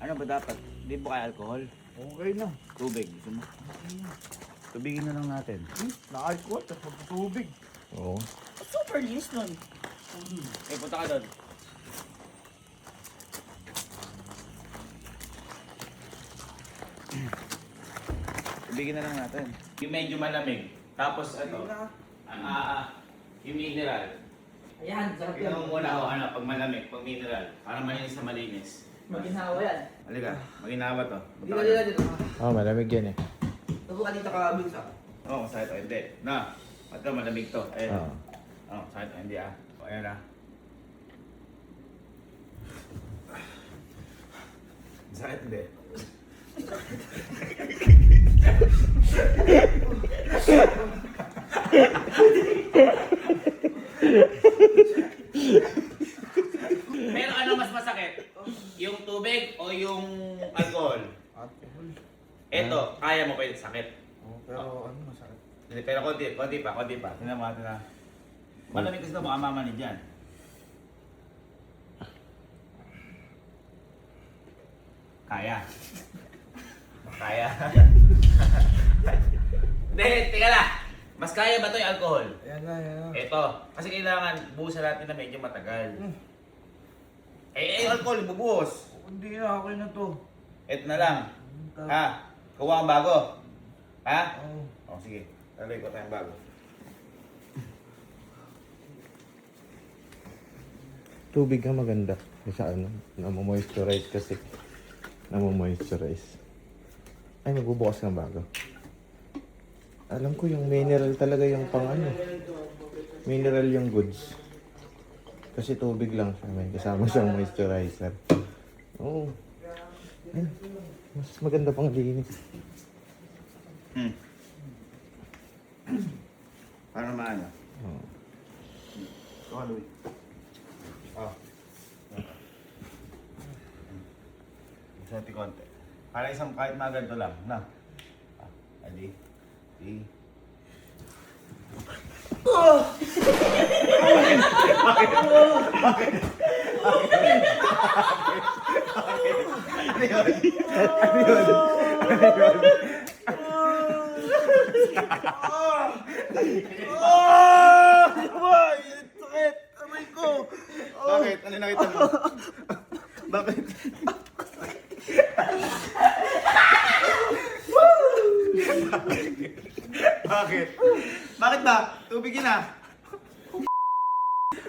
Ano ba dapat? Hindi ba kaya alcohol? Okay na. Tubig, gusto mo? Tubigin na lang natin. Na-alcohol, tapos magtubig. Oo. Super linis nun. Eh, punta ka doon. Tubigin na lang natin. Yung medyo malamig. Tapos ano? Yung mineral. Ayan, sarap yan. Tingnan mo muna ako ano, pag malamig, pag mineral. Para malinis na malinis. Maginawa yan. Halika, maginawa to. Dito, dito, dito. Oh, malamig yan eh. Tubo ka dito ka, Binsa. Oo, masakit o hindi. Na, ito malamig to. Ayun. Oo. Oo, masakit o hindi ah. O, ayan ah. Masakit hindi. Pero ano mas masakit? Yung tubig o yung alcohol? Alcohol. Eto, kaya mo pa yung sakit. Oh, pero ano masakit? Hindi, pero konti pa. Tingnan mo natin na. Malamig kasi ito, baka mamanig dyan. Kaya. Kaya. Hindi, tingnan lang. Mas kaya ba ito yung alcohol? Ayan na. Ito. Kasi kailangan buhusan natin na medyo matagal. Yung alcohol, bubuhos. Hindi na, okay na to. Ito na lang. Ha? Kuha kang bago. Ha? Oh. O, sige. Taloy ko tayong bago. Tubig nga maganda. Kasi ano, namo-moisturize kasi. Namo-moisturize. Ay, magbubukas ng bago. Alam ko yung mineral talaga yung pang ano. Mineral yung goods. Kasi tubig lang siya. May kasama siyang moisturizer. Oo. Ayun. Mas maganda pang linis. Para maano? Oo. Ito, Louie. Oh. Isa natin konti. Para isang kahit mga ganito lang. Na. Adi. Di. Sakit! Aray ko! Bakit? Ano nakita mo? Bakit? Bakit? Bakit ba? Tubig yun ah.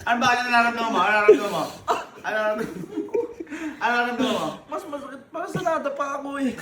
Ano ba? Ano nararamdaman mo? Ano nararamdaman mo? Ano nararamdaman mo? Ano nararamdaman mo? Mas masakit pa sa nada pa ako eh.